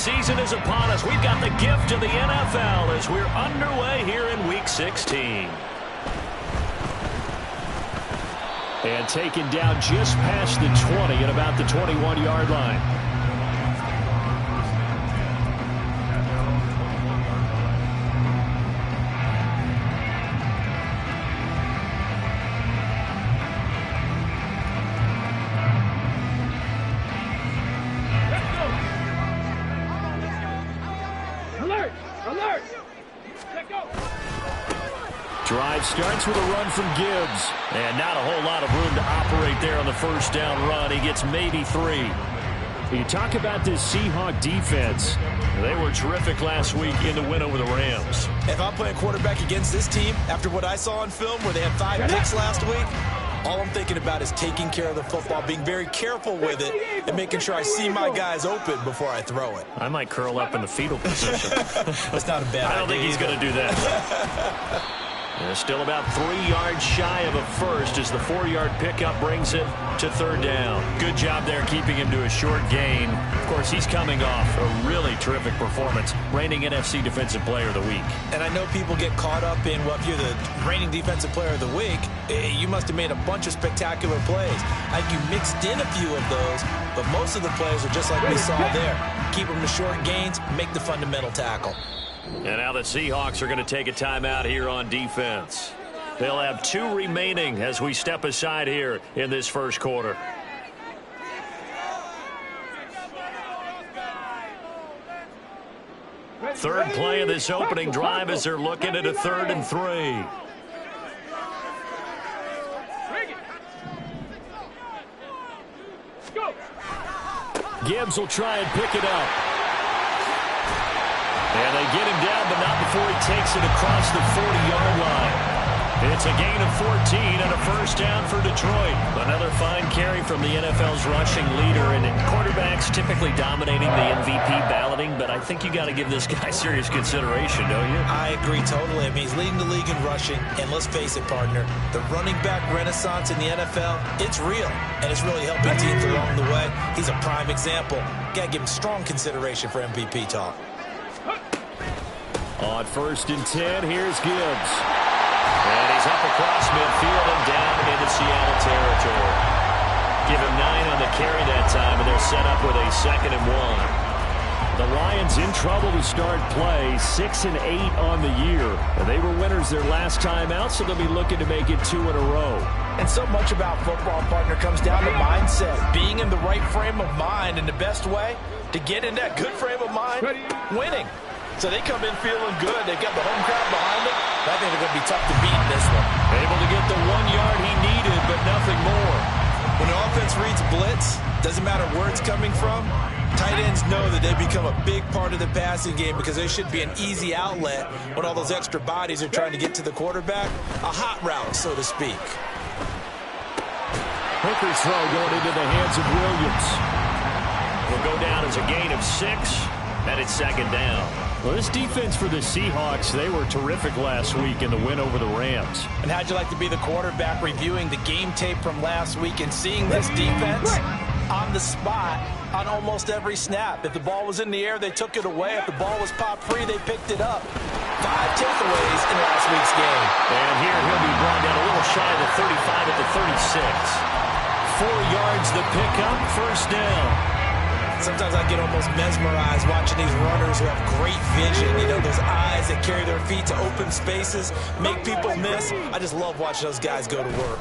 season is upon us. We've got the gift of the NFL as we're underway here in Week 16. And taken down just past the 20 at about the 21-yard line. Drive starts with a run from Gibbs. And not a whole lot of room to operate there on the first down run. He gets maybe 3. You talk about this Seahawk defense. They were terrific last week in the win over the Rams. If I'm playing quarterback against this team, after what I saw on film where they had 5 picks last week, all I'm thinking about is taking care of the football, being very careful with it, and making sure I see my guys open before I throw it. I might curl up in the fetal position. That's not a bad idea. I don't think he's going to do that. They're still about 3 yards shy of a first as the 4-yard pickup brings it to third down. Good job there keeping him to a short gain. Of course, he's coming off a really terrific performance, reigning NFC Defensive Player of the Week. And I know people get caught up in, well, if you're the reigning Defensive Player of the Week, you must have made a bunch of spectacular plays. I think you mixed in a few of those, but most of the plays are just like we saw there. Keep them to short gains, make the fundamental tackle. And now the Seahawks are going to take a timeout here on defense. They'll have 2 remaining as we step aside here in this first quarter. Third play of this opening drive as they're looking at a 3rd and 3. Gibbs will try and pick it up. And they get him down, but not before he takes it across the 40-yard line. It's a gain of 14 and a first down for Detroit. Another fine carry from the NFL's rushing leader, and quarterbacks typically dominating the MVP balloting, but I think you got to give this guy serious consideration, don't you? I agree totally. I mean, he's leading the league in rushing, and let's face it, partner, the running back renaissance in the NFL, it's real, and it's really helping teams along the way. He's a prime example. Got to give him strong consideration for MVP talk. On 1st and 10, here's Gibbs. And he's up across midfield and down into Seattle territory. Give him 9 on the carry that time, and they're set up with a 2nd and 1. The Lions in trouble to start play, 6 and 8 on the year. And they were winners their last time out, so they'll be looking to make it 2 in a row. And so much about football, partner, comes down to mindset. Being in the right frame of mind, and the best way to get in that good frame of mind, winning. So they come in feeling good. They've got the home crowd behind them. I think they're going to be tough to beat in this one. Able to get the 1 yard he needed, but nothing more. When the offense reads blitz, doesn't matter where it's coming from, tight ends know that they become a big part of the passing game because they should be an easy outlet when all those extra bodies are trying to get to the quarterback. A hot route, so to speak. Hooker's throw going into the hands of Williams. Will go down as a gain of 6, and it's 2nd down. Well, this defense for the Seahawks, they were terrific last week in the win over the Rams. And how'd you like to be the quarterback reviewing the game tape from last week and seeing this defense on the spot on almost every snap? If the ball was in the air, they took it away. If the ball was popped free, they picked it up. 5 takeaways in last week's game. And here he'll be brought down a little shy of the 35 at the 36. 4 yards the pickup, first down. Sometimes I get almost mesmerized watching these runners who have great vision. You know, those eyes that carry their feet to open spaces, make people miss. I just love watching those guys go to work.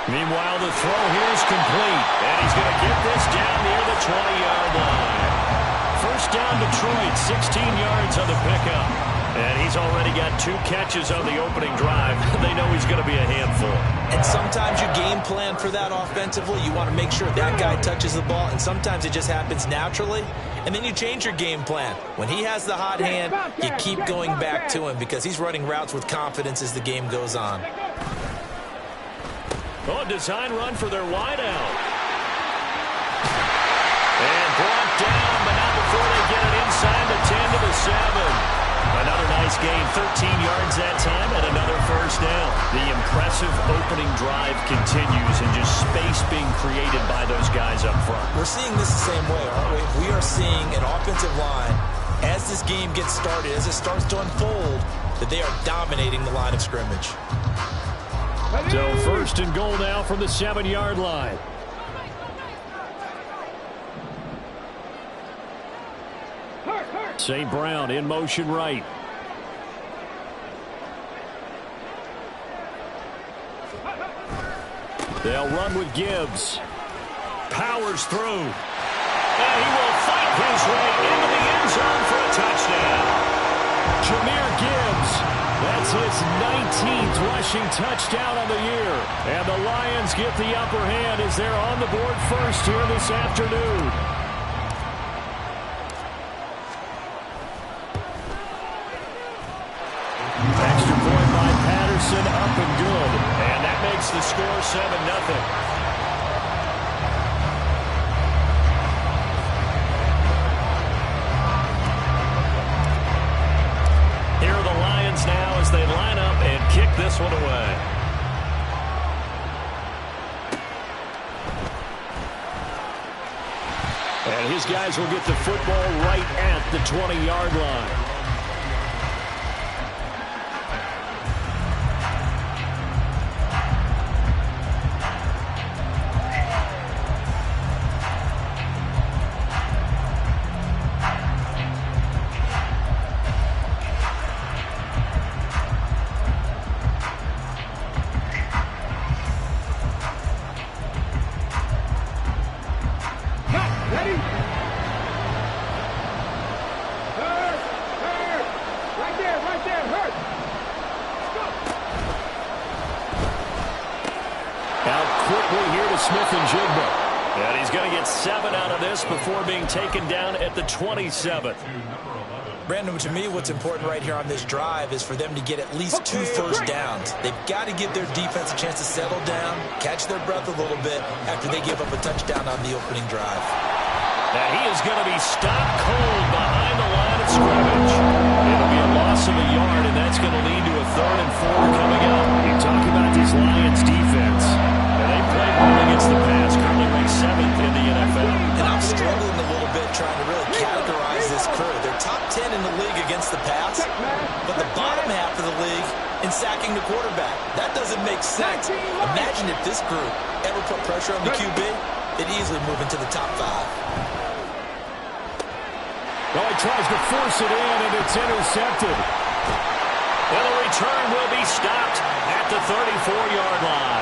Meanwhile, the throw here is complete. And he's going to get this down near the 20-yard line. First down, Detroit, 16 yards on the pickup. And he's already got 2 catches on the opening drive. They know he's going to be a handful. And sometimes you game plan for that offensively. You want to make sure that guy touches the ball. And sometimes it just happens naturally. And then you change your game plan. When he has the hot hand, you keep going back to him because he's running routes with confidence as the game goes on. Oh, design run for their wideout. And brought down, but not before they get it inside the 10 to the 7. Another nice Lions gain 13 yards that time and another first down. The impressive opening drive continues and just space being created by those guys up front. We're seeing this the same way, aren't we? We are seeing an offensive line, as this game gets started, as it starts to unfold, that they are dominating the line of scrimmage. So first and goal now from the 7-yard line. St. Brown in motion right. They'll run with Gibbs. Powers through. And he will fight his way into the end zone for a touchdown. Jahmyr Gibbs. That's his 19th rushing touchdown on the year. And the Lions get the upper hand as they're on the board first here this afternoon. Extra point by Patterson, up and good. And that makes the score 7-0. Here are the Lions now as they line up and kick this one away. And his guys will get the football right at the 20-yard line. And he's going to get 7 out of this before being taken down at the 27th. Brandon, to me, what's important right here on this drive is for them to get at least 2 first downs. They've got to give their defense a chance to settle down, catch their breath a little bit after they give up a touchdown on the opening drive. And he is going to be stopped cold behind the line of scrimmage. It'll be a loss of a yard, and that's going to lead to a 3rd and 4 coming up. You talk about this Lions defense. They play well against the pass, currently ranked 7th in the NFL. And I'm struggling a little bit trying to really categorize this crew. They're top 10 in the league against the pass, but the bottom half of the league in sacking the quarterback. That doesn't make sense. Imagine if this group ever put pressure on the QB, they'd easily move into the top 5. Well, he tries to force it in, and it's intercepted. And the return will be stopped at the 34-yard line.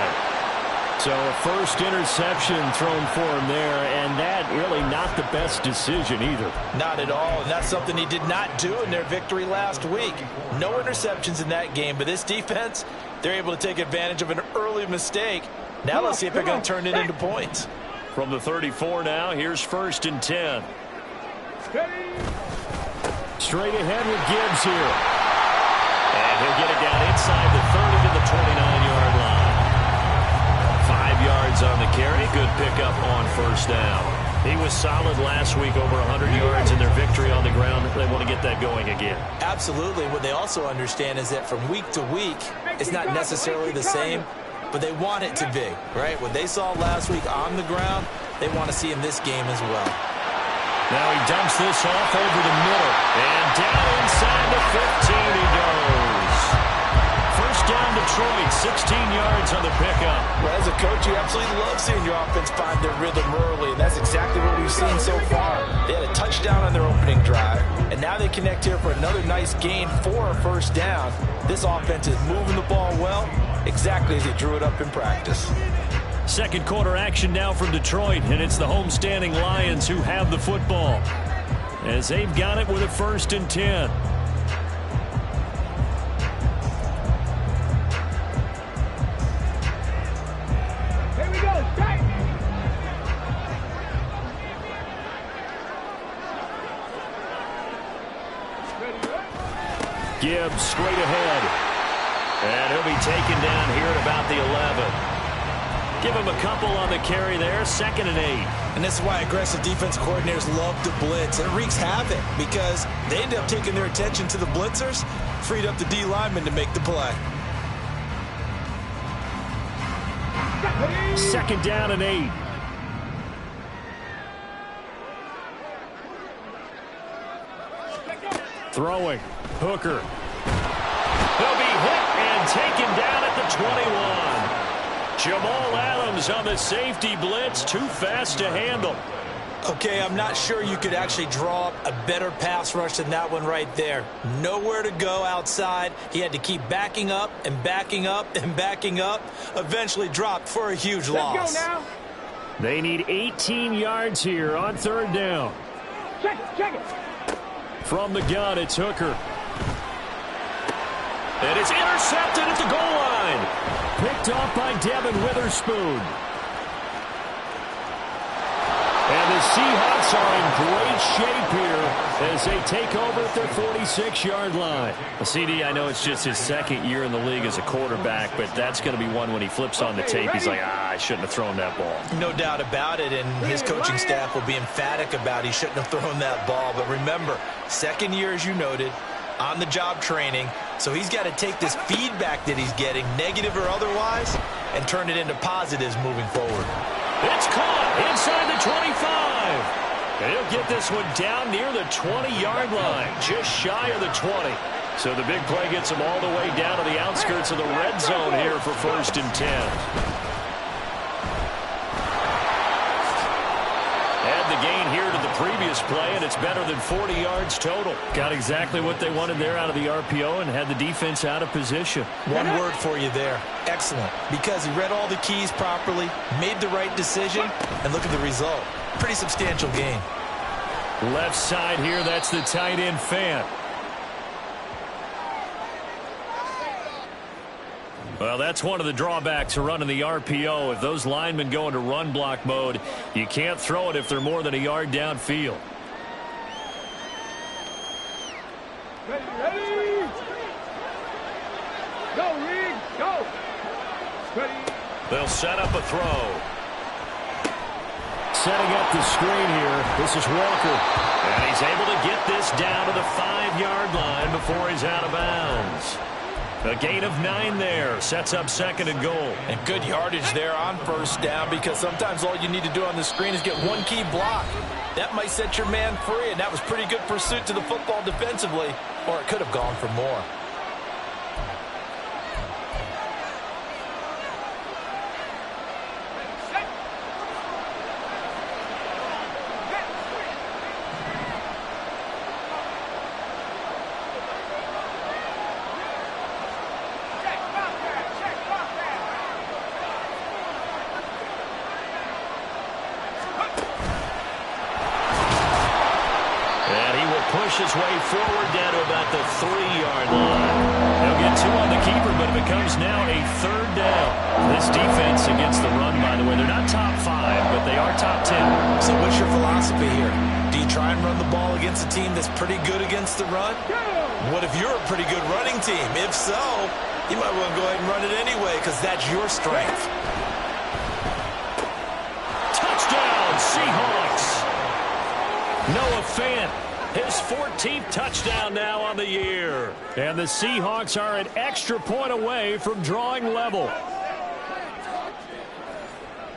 So a first interception thrown for him there, and that really not the best decision either. Not at all, and that's something he did not do in their victory last week. No interceptions in that game, but this defense, they're able to take advantage of an early mistake. Now let's see if they're going to turn it into points. From the 34 now, here's 1st and 10. Straight ahead with Gibbs here. And he'll get it down inside the 30 to the 29-yard line. 5 yards on the carry. Good pickup on first down. He was solid last week, over 100 yards in their victory on the ground. They want to get that going again. Absolutely. What they also understand is that from week to week, it's not necessarily the same, but they want it to be, right? What they saw last week on the ground, they want to see in this game as well. Now he dumps this off over the middle. And down inside the 15 he goes. First down Detroit, 16 yards on the pickup. Well, as a coach, you absolutely love seeing your offense find their rhythm early, and that's exactly what we've seen so far. They had a touchdown on their opening drive, and now they connect here for another nice gain for a first down. This offense is moving the ball well, exactly as they drew it up in practice. Second quarter action now from Detroit, and it's the homestanding Lions who have the football as they've got it with a 1st and 10. Here we go, strike! Gibbs straight ahead, and he'll be taken down here at about the 11. Give him a couple on the carry there, 2nd and 8. And this is why aggressive defense coordinators love to blitz. It wreaks havoc because they end up taking their attention to the blitzers, freed up the D lineman to make the play. 2nd down and 8. Throwing. Hooker. He'll be hit and taken down at the 21. Jamal Adams on the safety blitz, too fast to handle. Okay, I'm not sure you could actually draw up a better pass rush than that one right there. Nowhere to go outside. He had to keep backing up and backing up and backing up. Eventually dropped for a huge loss. Let's go now. They need 18 yards here on 3rd down. Check it. From the gun, it's Hooker. And it's intercepted at the goal line. Picked off by Devin Witherspoon. And the Seahawks are in great shape here as they take over at their 46-yard line. Well, CD, I know it's just his 2nd year in the league as a quarterback, but that's going to be one when he flips on the tape. He's like, I shouldn't have thrown that ball. No doubt about it, and his coaching staff will be emphatic about he shouldn't have thrown that ball. But remember, 2nd year, as you noted, on-the-job training, so he's got to take this feedback that he's getting, negative or otherwise, and turn it into positives moving forward. It's caught inside the 25. And he'll get this one down near the 20-yard line, just shy of the 20. So the big play gets him all the way down to the outskirts of the red zone here for 1st and 10. Add the gain here to the previous play, and it's better than 40 yards total. Got exactly what they wanted there out of the RPO and had the defense out of position. One word for you there. Excellent. Because he read all the keys properly, made the right decision, and look at the result. Pretty substantial gain. Left side here, that's the tight end Fant. Well, that's one of the drawbacks of running the RPO. If those linemen go into run block mode, you can't throw it if they're more than a yard downfield. Ready. Go, Reed. Go. Ready. They'll set up a throw. Setting up the screen here. This is Walker. And he's able to get this down to the 5-yard line before he's out of bounds. A gain of 9 there. Sets up 2nd and goal. And good yardage there on 1st down, because sometimes all you need to do on the screen is get one key block. That might set your man free, and that was pretty good pursuit to the football defensively, or it could have gone for more. His way forward down to about the 3-yard line. They'll get 2 on the keeper, but it becomes now a 3rd down. This defense against the run, by the way, they're not top 5, but they are top 10. So what's your philosophy here? Do you try and run the ball against a team that's pretty good against the run? What if you're a pretty good running team? If so, you might want to go ahead and run it anyway, because that's your strength. Touchdown, Seahawks. Noah Fant. His 14th touchdown now on the year. And the Seahawks are an extra point away from drawing level.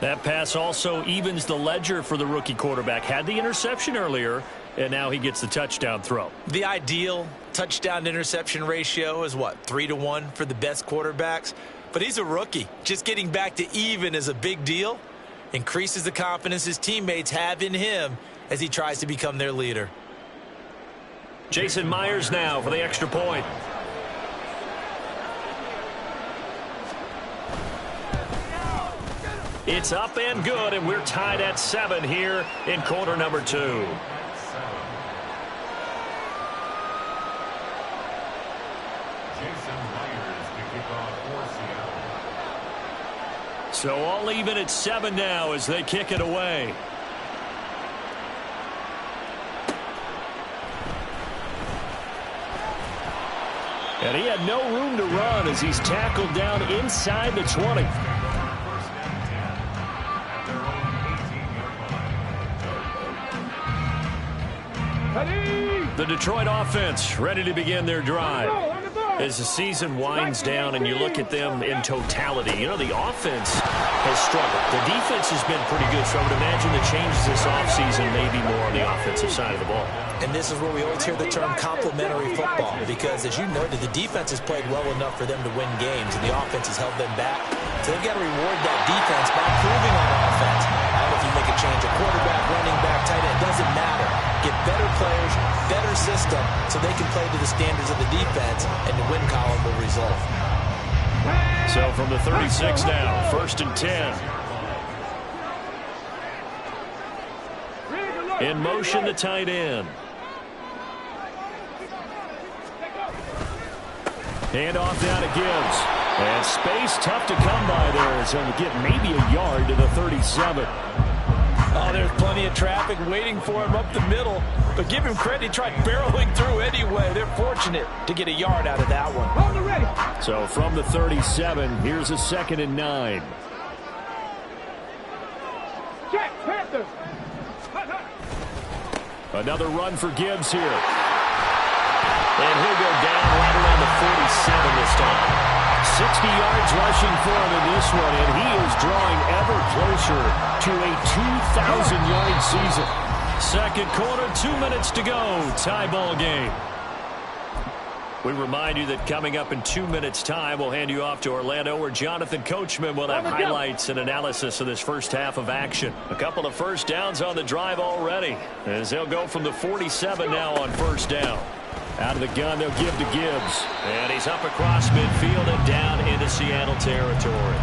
That pass also evens the ledger for the rookie quarterback. Had the interception earlier, and now he gets the touchdown throw. The ideal touchdown-interception ratio is, what, 3-to-1 for the best quarterbacks? But he's a rookie. Just getting back to even is a big deal. Increases the confidence his teammates have in him as he tries to become their leader. Jason Myers now for the extra point. It's up and good, and we're tied at 7 here in quarter number 2. So all even at 7 now as they kick it away. And he had no room to run as he's tackled down inside the 20. The Detroit offense ready to begin their drive. As the season winds down and you look at them in totality, you know, the offense has struggled. The defense has been pretty good, so I would imagine the changes this offseason may be more on the offensive side of the ball. And this is where we always hear the term complementary football, because as you noted, the defense has played well enough for them to win games, and the offense has held them back. So they've got to reward that defense by improving on offense. I don't know if you make a change, a quarterback, running back, tight end, it doesn't matter. Get better players, better system, so they can play to the standards of the defense, and the win column will result. So from the 36 now, 1st and 10. In motion, the tight end. Hand off down to Gibbs. And space tough to come by there. So we get maybe a yard to the 37. Oh, there's plenty of traffic waiting for him up the middle. But give him credit, he tried barreling through anyway. They're fortunate to get a yard out of that one. So from the 37, here's a 2nd and 9. Check, Panther. Another run for Gibbs here. And he'll go down right around the 47 this time. 60 yards rushing for him in this one, and he is drawing ever closer to a 2,000-yard season. Second quarter, 2 minutes to go. Tie ball game. We remind you that coming up in 2 minutes' time, we'll hand you off to Orlando, where Jonathan Coachman will have highlights and analysis of this first half of action. A couple of first downs on the drive already, as they'll go from the 47 now on first down. Out of the gun, they'll give to Gibbs. And he's up across midfield and down into Seattle territory.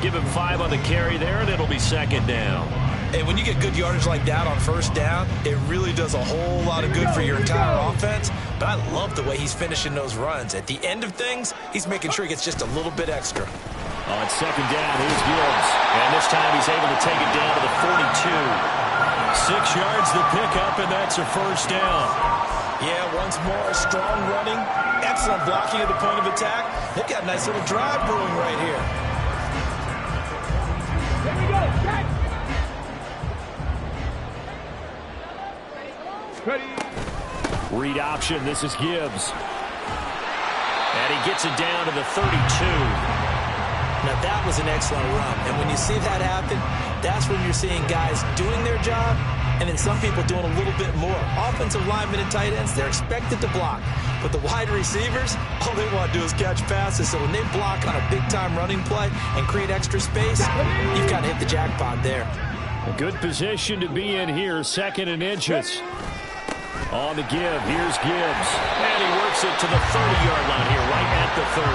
Give him 5 on the carry there, and it'll be 2nd down. And when you get good yardage like that on first down, it really does a whole lot of good for your entire offense. But I love the way he's finishing those runs. At the end of things, he's making sure he gets just a little bit extra. On 2nd down, here's Gibbs. And this time he's able to take it down to the 42. 6 yards the pickup, and that's a first down. Yeah, once more, strong running, excellent blocking at the point of attack. They've got a nice little drive brewing right here. Here we go, check. Ready. Read option, this is Gibbs. And he gets it down to the 32. Now that was an excellent run, and when you see that happen, that's when you're seeing guys doing their job, and then some people doing a little bit more. Offensive linemen and tight ends, they're expected to block. But the wide receivers, all they want to do is catch passes. So when they block on a big-time running play and create extra space, you've got to hit the jackpot there. A good position to be in here, 2nd and inches. On the give, here's Gibbs. And he works it to the 30-yard line here, right at the 30.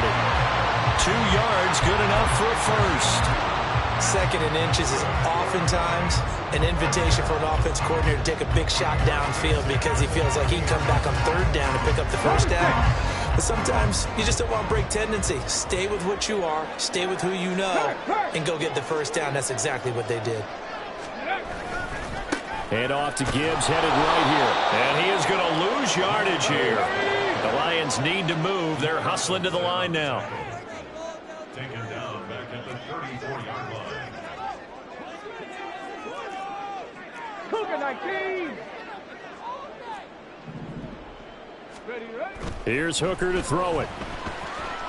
2 yards, good enough for a first. 2nd and inches is oftentimes an invitation for an offense coordinator to take a big shot downfield because he feels like he can come back on 3rd down and pick up the first down. But sometimes you just don't want to break tendency. Stay with what you are, stay with who you know, and go get the first down. That's exactly what they did. Hand off to Gibbs, headed right here. And he is going to lose yardage here. The Lions need to move. They're hustling to the line now. Taken down back at the 34-yard line. Cougar 19. Ready, ready. Here's Hooker to throw it.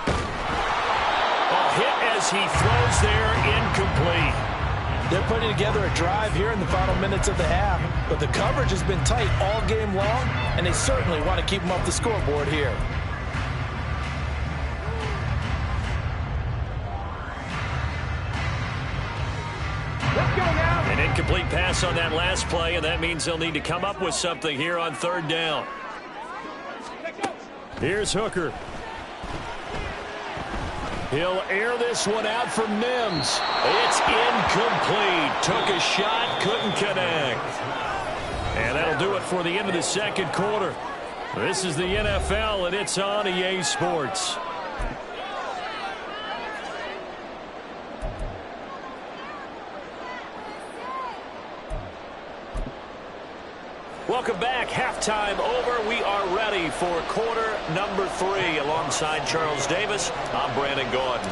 A hit as he throws there, incomplete. They're putting together a drive here in the final minutes of the half, but the coverage has been tight all game long, and they certainly want to keep them off the scoreboard here. Let's go now. An incomplete pass on that last play, and that means they'll need to come up with something here on 3rd down. Here's Hooker. He'll air this one out for Mims. It's incomplete. Took a shot, couldn't connect. And that'll do it for the end of the 2nd quarter. This is the NFL, and it's on EA Sports. Welcome back. Halftime over. We are ready for quarter number 3. Alongside Charles Davis, I'm Brandon Gaudin.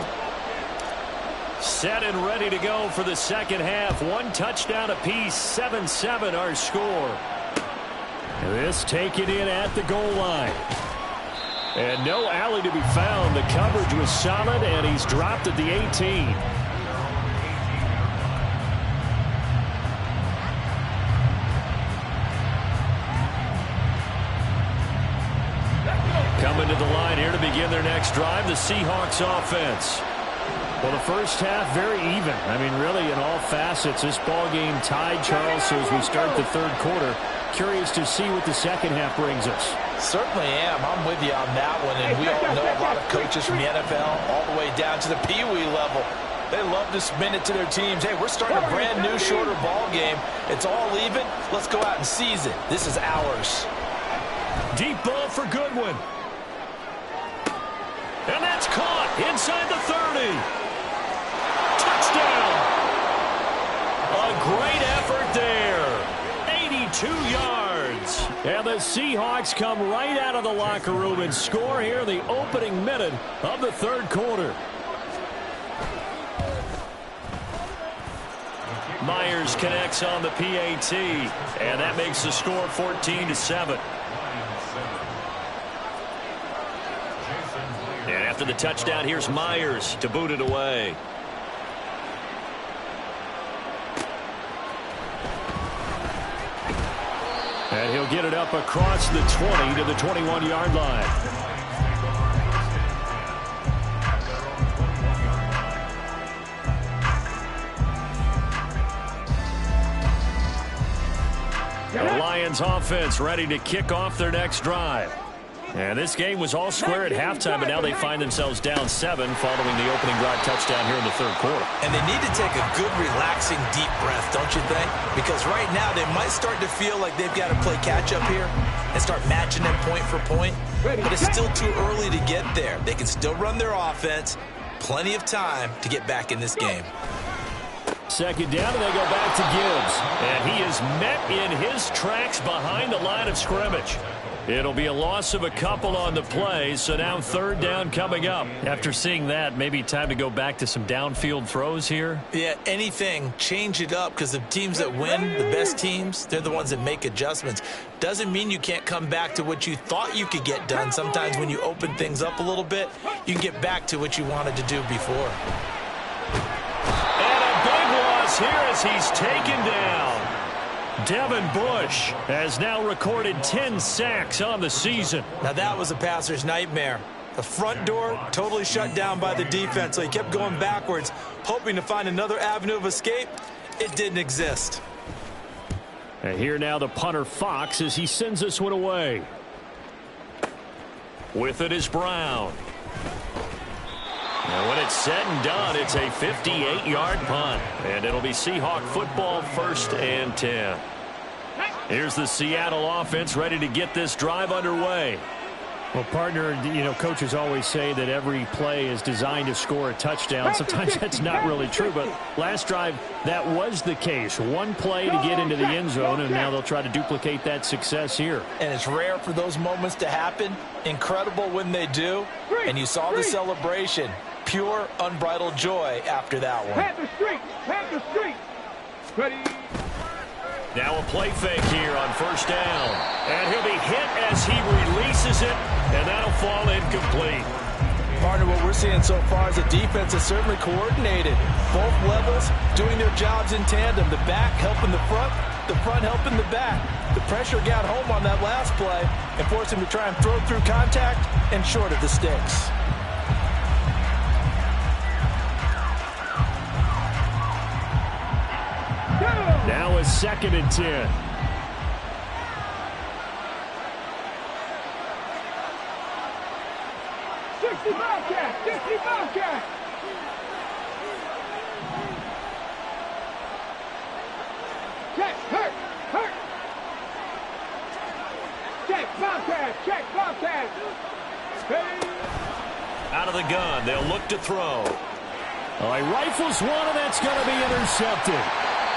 Set and ready to go for the 2nd half. 1 touchdown apiece. 7-7 our score. This taken in at the goal line. And no alley to be found. The coverage was solid, and he's dropped at the 18. Coming to the line here to begin their next drive, the Seahawks offense. Well, the first half, very even. I mean, really, in all facets, this ball game tied, Charles. So as we start the third quarter, curious to see what the second half brings us. Certainly am. I'm with you on that one. And we all know a lot of coaches from the NFL all the way down to the Pee Wee level. They love to spin it to their teams. Hey, we're starting a brand new, shorter ball game. It's all even. Let's go out and seize it. This is ours. Deep ball for Goodwin. And that's caught inside the 30. Touchdown! A great effort there. 82 yards. And the Seahawks come right out of the locker room and score here in the opening minute of the third quarter. Myers connects on the PAT, and that makes the score 14-7. And after the touchdown, here's Myers to boot it away. And he'll get it up across the 20 to the 21-yard line. The Lions offense ready to kick off their next drive. And this game was all square at halftime, but now they find themselves down 7 following the opening drive touchdown here in the third quarter. And they need to take a good, relaxing, deep breath, don't you think? Because right now they might start to feel like they've got to play catch-up here and start matching them point for point. But it's still too early to get there. They can still run their offense. Plenty of time to get back in this game. Second down, and they go back to Gibbs. And he is met in his tracks behind the line of scrimmage. It'll be a loss of a couple on the play, so now third down coming up. After seeing that, maybe time to go back to some downfield throws here? Yeah, anything. Change it up, because the teams that win, the best teams, they're the ones that make adjustments. Doesn't mean you can't come back to what you thought you could get done. Sometimes when you open things up a little bit, you can get back to what you wanted to do before. And a big loss here as he's taken down. Devin Bush has now recorded 10 sacks on the season. Now that was a passer's nightmare. The front door totally shut down by the defense, so he kept going backwards, hoping to find another avenue of escape. It didn't exist. And here now the punter Fox as he sends this one away. With it is Brown. And when it's said and done, it's a 58-yard punt. And it'll be Seahawk football, 1st and 10. Here's the Seattle offense ready to get this drive underway. Well, partner, you know, coaches always say that every play is designed to score a touchdown. Sometimes that's not really true, but last drive, that was the case. One play to get into the end zone, and now they'll try to duplicate that success here. And it's rare for those moments to happen. Incredible when they do. And you saw the celebration. Pure, unbridled joy after that one. Panther Street! Panther Street! Ready? Now a play fake here on 1st down. And he'll be hit as he releases it, and that'll fall incomplete. Partner, what we're seeing so far is the defense is certainly coordinated. Both levels doing their jobs in tandem. The back helping the front helping the back. The pressure got home on that last play and forced him to try and throw through contact and short of the sticks. Now a 2nd and 10. Bobcat! 60 Bobcat! Check! Hurt! Hurt! Check! Bobcat! Check! Bobcat! Hey! Out of the gun, they'll look to throw. Oh, he rifles one, and that's going to be intercepted.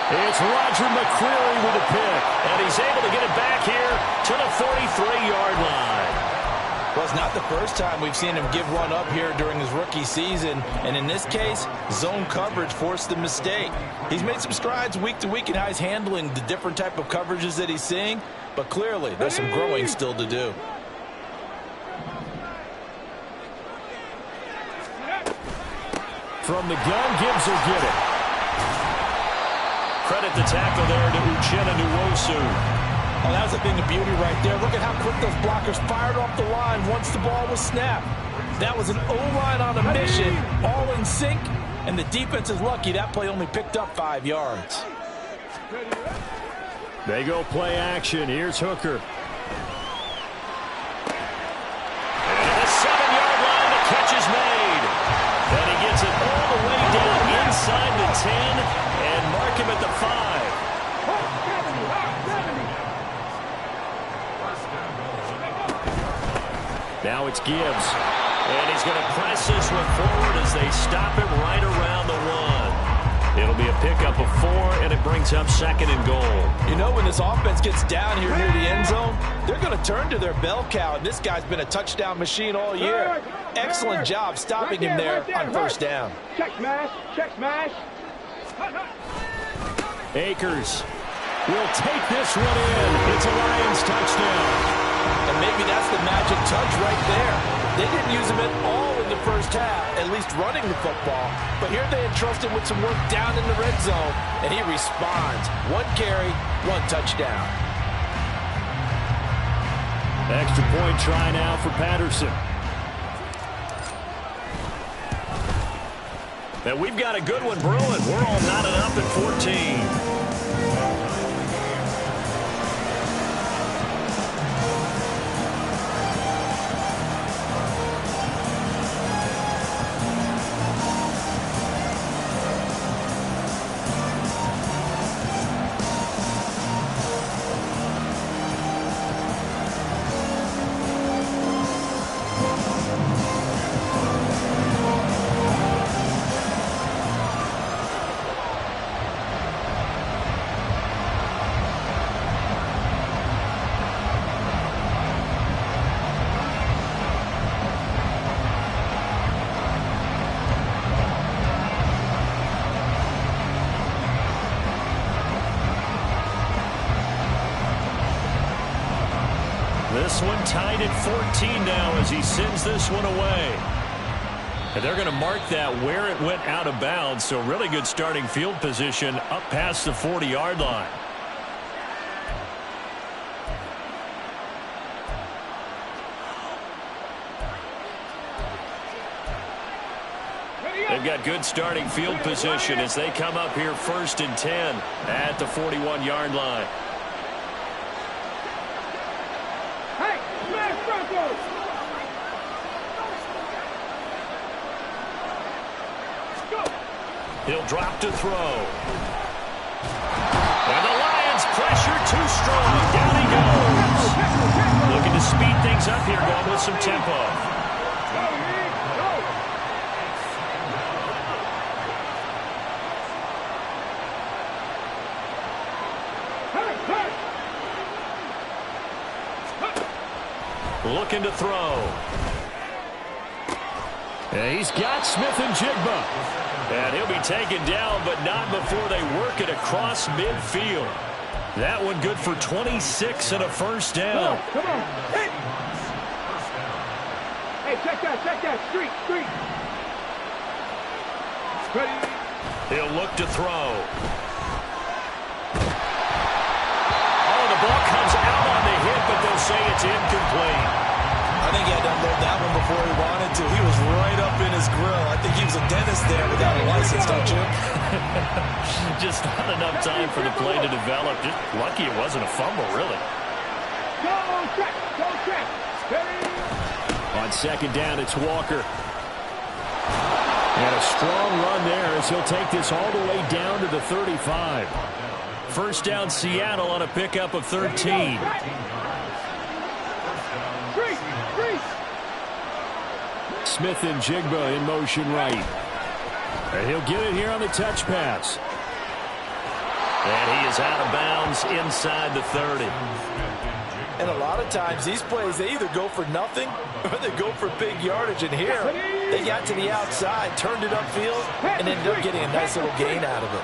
It's Roger McCreary with a pick, and he's able to get it back here to the 43-yard line. Well, it's not the first time we've seen him give one up here during his rookie season. And in this case, zone coverage forced the mistake. He's made some strides week to week in how he's handling the different type of coverages that he's seeing. But clearly, there's some growing still to do. From the gun, Gibbs will get it. Credit the tackle there to Uchenna Nwosu. Oh, that was a thing of beauty right there. Look at how quick those blockers fired off the line once the ball was snapped. That was an O-line on a mission, all in sync, and the defense is lucky that play only picked up 5 yards. They go play action. Here's Hooker. And the 7-yard line, the catch is made. And he gets it all the way down inside the 10 and mark him at the 5. Now it's Gibbs. And he's going to press this one forward as they stop it right around the 1. It'll be a pickup of 4, and it brings up 2nd and goal. You know, when this offense gets down here near the end zone, they're going to turn to their bell cow, and this guy's been a touchdown machine all year. Excellent job stopping him there on first down. Check smash, check smash. Akers will take this one in. It's a Lions touchdown. And maybe that's the magic touch right there. They didn't use him at all in the first half, at least running the football. But here they entrust him with some work down in the red zone, and he responds. 1 carry, 1 touchdown. Extra point try now for Patterson. And we've got a good one brewing. We're all knotted up at 14. This one tied at 14 now as he sends this one away. And they're going to mark that where it went out of bounds. So really good starting field position up past the 40-yard line. They've got good starting field position as they come up here 1st and 10 at the 41-yard line. He'll drop to throw. And the Lions pressure too strong. Down he goes. Looking to speed things up here, going with some tempo. Looking to throw. And he's got Smith-Njigba. And he'll be taken down, but not before they work it across midfield. That one good for 26 and a first down. Come on. Hey, check that. Street. Ready. He'll look to throw. Oh, the ball comes out on the hit, but they'll say it's incomplete. I think he had to unload that one before he wanted to. He was right up in his grill. I think he was a dentist there without a license, don't you? Just not enough time for the play to develop. Just lucky it wasn't a fumble, really. Go check. Ready. On 2nd down, it's Walker. And a strong run there as he'll take this all the way down to the 35. First down, Seattle on a pickup of 13. Smith-Njigba in motion right. And he'll get it here on the touch pass. And he is out of bounds inside the 30. And a lot of times these plays, they either go for nothing or they go for big yardage. And here, they got to the outside, turned it upfield, and ended up getting a nice little gain out of it.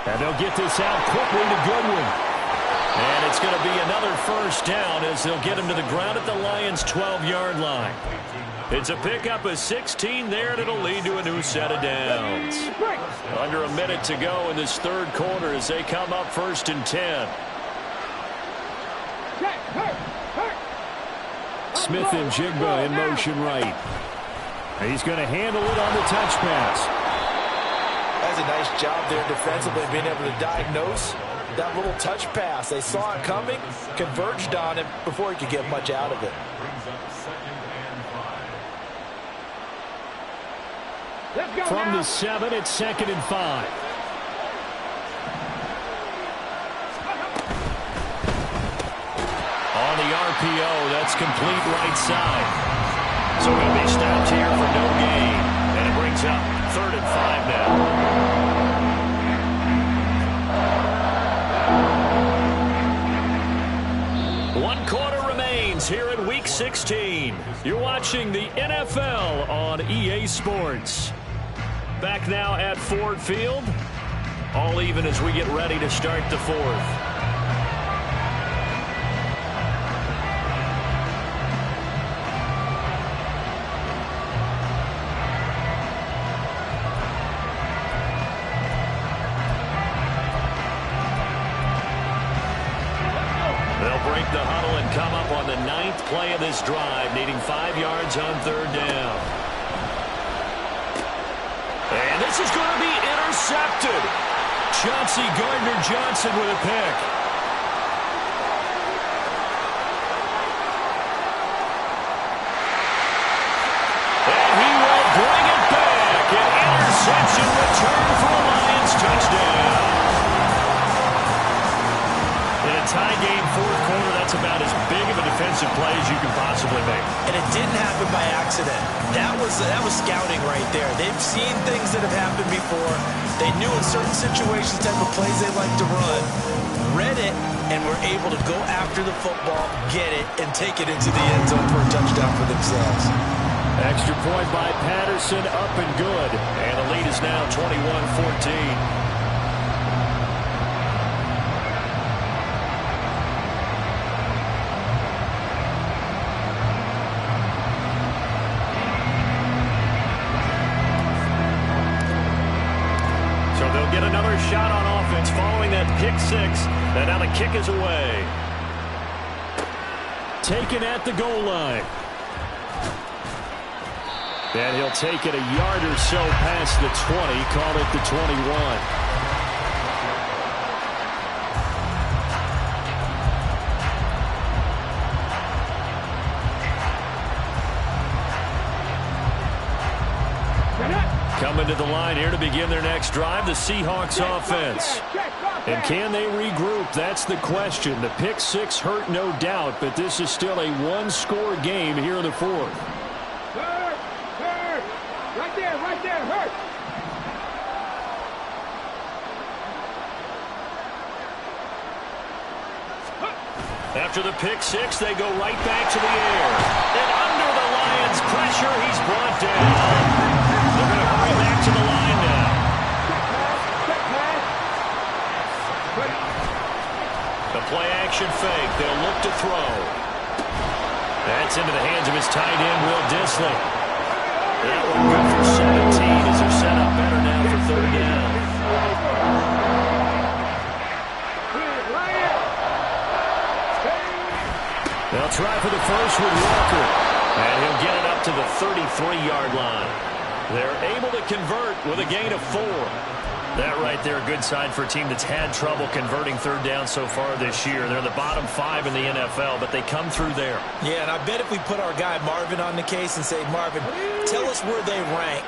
And they'll get this out quickly to Goodwin. And it's going to be another first down as they'll get him to the ground at the Lions' 12-yard line. It's a pickup of 16 there, and it'll lead to a new set of downs. Under a minute to go in this third quarter as they come up 1st and 10. Smith and Jigba in motion right. He's going to handle it on the touch pass. That's a nice job there defensively, being able to diagnose that little touch pass. They saw it coming, converged on it before he could get much out of it. From the 7, it's 2nd and 5. On the RPO, that's complete right side. So he'll be stopped here for no gain. And it brings up 3rd and 5 now. One quarter remains here in Week 16. You're watching the NFL on EA Sports. Back now at Ford Field. All even as we get ready to start the 4th. They'll break the huddle and come up on the 9th play of this drive, needing 5 yards on 3rd down. And this is going to be intercepted. Chauncey Gardner-Johnson with a pick. And he will bring it back. An interception return for a Lions touchdown. In a tie game 4th quarter, that's about as big of a defensive play as you can possibly make. And it didn't happen by accident. That was scouting right there. They've seen things that have happened before. They knew in certain situations type of plays they like to run, read it, and were able to go after the football, get it, and take it into the end zone for a touchdown for themselves. Extra point by Patterson, up and good. And the lead is now 21-14. Get another shot on offense following that pick 6. And now the kick is away. Taken at the goal line. And he'll take it a yard or so past the 20. Call it the 21. Coming to the line here to begin their next drive, the Seahawks offense. And can they regroup? That's the question. The pick 6 hurt, no doubt, but this is still a one-score game here in the 4th. Hurt! Right there, hurt! After the pick 6, they go right back to the air. And under the Lions' pressure, he's brought down. They're going to hurry back to the line now. The play-action fake. They'll look to throw. That's into the hands of his tight end, Will Dissly. That one good for 17 as they're set up better now for 3rd down. They'll try for the first with Walker. And he'll get it up to the 33-yard line. They're able to convert with a gain of 4. That right there, a good sign for a team that's had trouble converting 3rd down so far this year. They're in the bottom 5 in the NFL, but they come through there. Yeah, and I bet if we put our guy Marvin on the case and say, Marvin, tell us where they rank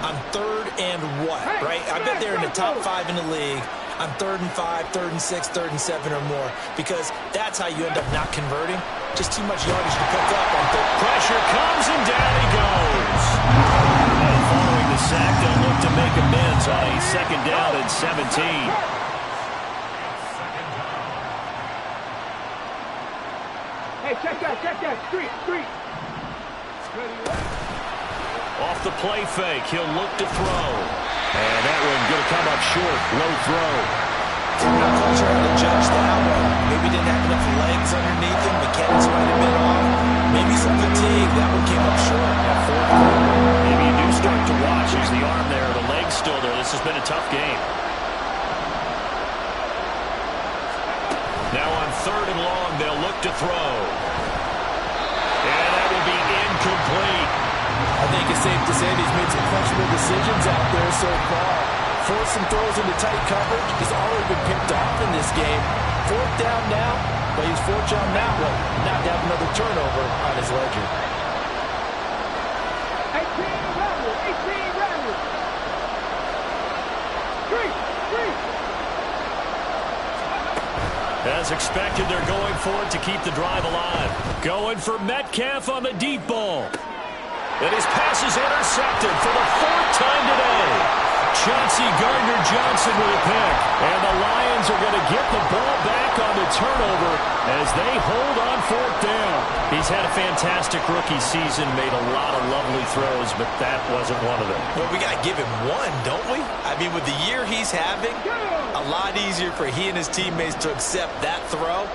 on 3rd and what, right? I bet they're in the top 5 in the league on 3rd and 5, 3rd and 6, 3rd and 7 or more, because that's how you end up not converting. Just too much yardage to pick up on 3rd. Pressure comes, and down he goes. And following the sack, they'll look to make amends on a 2nd down and 17. Check that. Street. Off the play fake, he'll look to throw. And that one going to come up short. Low throw. Not quite sure how to judge that one. Maybe didn't have enough legs underneath him. Mechanics might have been off. Maybe some fatigue. That one came up short. Maybe you do start to watch. There's the arm there, the leg's still there. This has been a tough game. Now on 3rd and long, they'll look to throw. And that will be incomplete. I think it's safe to say that he's made some questionable decisions out there so far. Forced some throws into tight coverage. He's already been picked off in this game. 4th down now, but he's fortunate on that one not to have another turnover on his ledger. 18 Rebels. Street. As expected, they're going for it to keep the drive alive. Going for Metcalf on the deep ball. And his pass is intercepted for the 4th time today. Chauncey Gardner-Johnson with a pick. And the Lions are going to get the ball back on the turnover as they hold on 4th down. He's had a fantastic rookie season, made a lot of lovely throws, but that wasn't one of them. Well, we got to give him one, don't we? I mean, with the year he's having, a lot easier for he and his teammates to accept that throw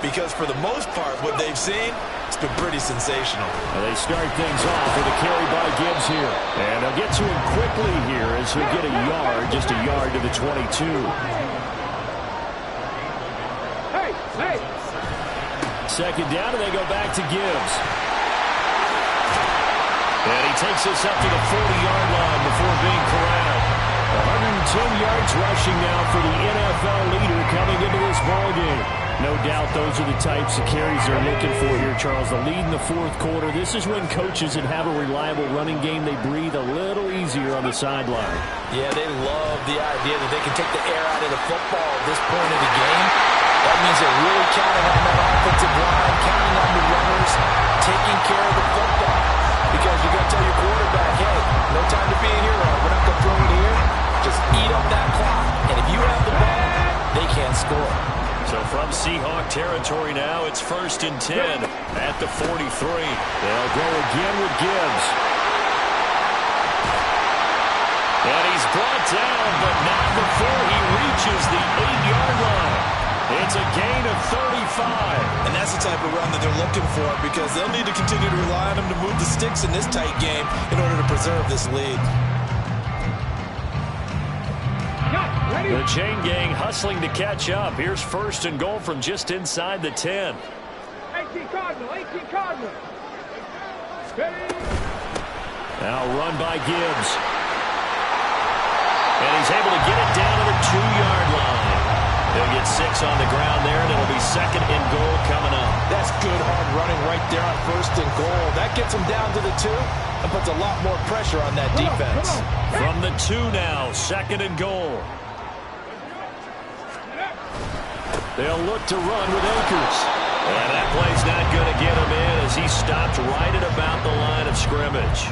because for the most part, what they've seen, it's been pretty sensational. And they start things off with a carry by Gibbs here. And they'll get to him quickly here as he'll get a yard, just a yard to the 22. Hey. 2nd down, and they go back to Gibbs. And he takes us up to the 40-yard line before being corralled. 110 yards rushing now for the NFL leader coming into this ballgame. No doubt those are the types of carries they're looking for here, Charles. The lead in the 4th quarter. This is when coaches that have a reliable running game, they breathe a little easier on the sideline. Yeah, they love the idea that they can take the air out of the football at this point of the game. That means they're really counting on that offensive line, counting on the runners, taking care of the football. Because you got to tell your quarterback, hey, no time to be a hero. We're not going to throw it here. Just eat up that clock. And if you have the ball, they can't score. So from Seahawk territory now, it's 1st and 10 at the 43. They'll go again with Gibbs. And he's brought down, but not before he reaches the 8-yard line. It's a gain of 35. And that's the type of run that they're looking for because they'll need to continue to rely on him to move the sticks in this tight game in order to preserve this lead. The chain gang hustling to catch up. Here's 1st and goal from just inside the 10. 18 Cardinal. Now run by Gibbs. And he's able to get it down to the 2-yard line. They'll get 6 on the ground there, and it'll be 2nd and goal coming up. That's good hard running right there on 1st and goal. That gets them down to the 2 and puts a lot more pressure on that defense. From the 2 now, 2nd and goal. They'll look to run with Akers. And that play's not going to get him in as he stopped right at about the line of scrimmage.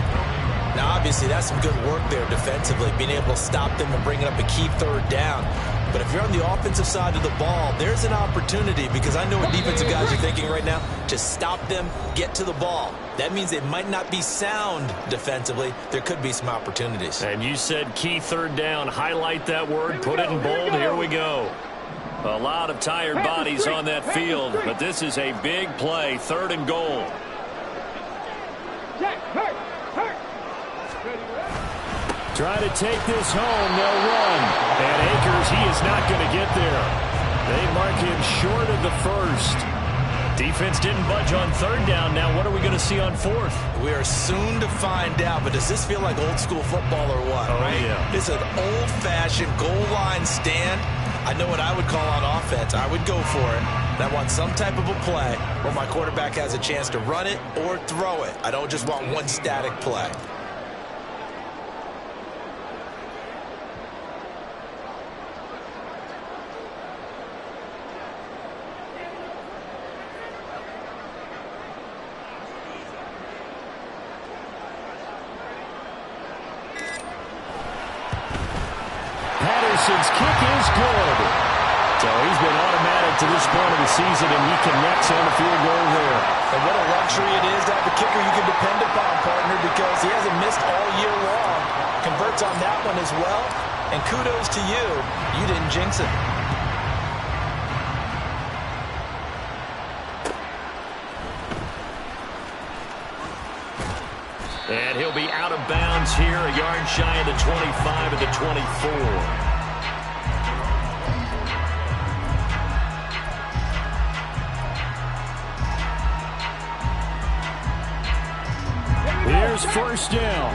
Now, obviously, that's some good work there defensively, being able to stop them and bringing up a key 3rd down. But if you're on the offensive side of the ball, there's an opportunity because I know what defensive guys are thinking right now. Just stop them, get to the ball. That means they might not be sound defensively. There could be some opportunities. And you said key 3rd down. Highlight that word. Put it in bold. Here we go. A lot of tired bodies on that field, but this is a big play. 3rd and goal. Try to take this home. They'll run. And Akers, he is not going to get there. They mark him short of the 1st. Defense didn't budge on 3rd down. Now what are we going to see on 4th? We are soon to find out, but does this feel like old school football or what? Oh, right? Yeah. It's an old-fashioned goal line stand. I know what I would call on offense. I would go for it. And I want some type of a play where my quarterback has a chance to run it or throw it. I don't just want one static play. Patterson's kick is good. So he's been automatic. automatic to this point of the season, and he connects on the field goal there. And what a luxury it is to have a kicker you can depend upon, partner, because he hasn't missed all year long. Converts on that one as well, and kudos to you. You didn't jinx it. And he'll be out of bounds here, a yard shy of the 25 at the 24. Here's first down.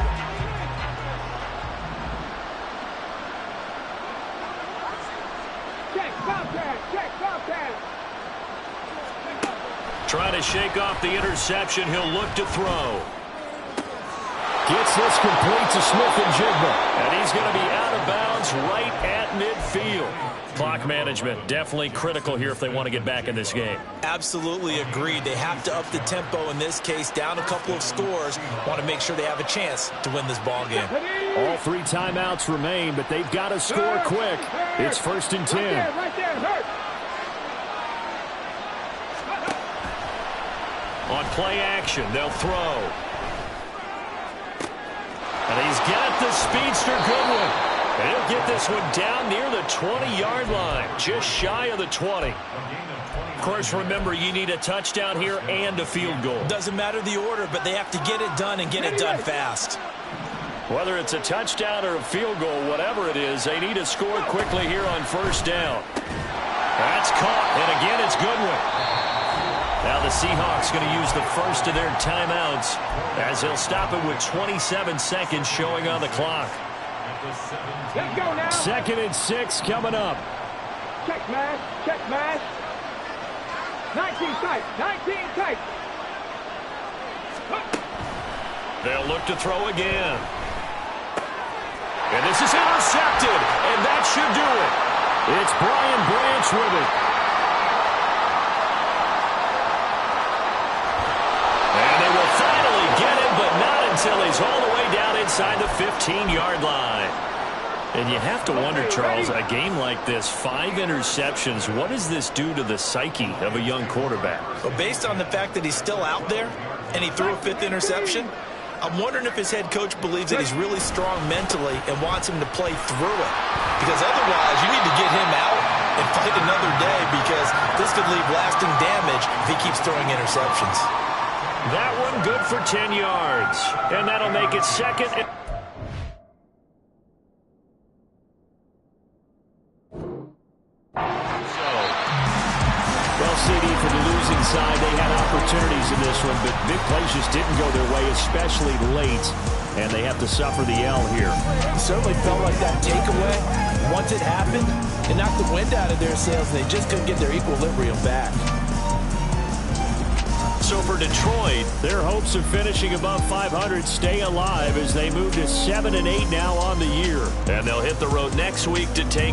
Check, contact, check, contact. Trying to shake off the interception. He'll look to throw. Gets this complete to Smith-Njigba. And he's going to be out of bounds right at midfield. Clock management definitely critical here if they want to get back in this game. Absolutely agreed. They have to up the tempo in this case, down a couple of scores. Want to make sure they have a chance to win this ball game. All 3 timeouts remain, but they've got to score quick. It's 1st and 10. Right there, hurt. On play action, they'll throw. And he's got the speedster Goodwin. And he'll get this one down near the 20-yard line, just shy of the 20. Of course, remember, you need a touchdown here and a field goal. Doesn't matter the order, but they have to get it done and get it done fast. Whether it's a touchdown or a field goal, whatever it is, they need to score quickly here on first down. That's caught, and again it's Goodwin. Now the Seahawks going to use the first of their timeouts as they'll stop it with 27 seconds showing on the clock. Let's go now. 2nd and 6 coming up. Check mash, check mash. 19 tight, 19 tight. They'll look to throw again. And this is intercepted, and that should do it. It's Brian Branch with it. And they will finally get him, but not until he's all the way down inside the 15-yard line. And you have to wonder, Charles, a game like this, 5 interceptions, what does this do to the psyche of a young quarterback? Well, based on the fact that he's still out there and he threw a 5th interception, I'm wondering if his head coach believes that he's really strong mentally and wants him to play through it. Because otherwise, you need to get him out and fight another day, because this could leave lasting damage if he keeps throwing interceptions. That one good for 10 yards. And that'll make it 2nd. Well, CD, for the losing side, they had opportunities in this one, but big plays just didn't go their way, especially late, and they have to suffer the L here. It certainly felt like that takeaway, once it happened, it knocked the wind out of their sails, and they just couldn't get their equilibrium back. So for Detroit, their hopes of finishing above 500 stay alive as they move to 7-8 now on the year. And they'll hit the road next week to take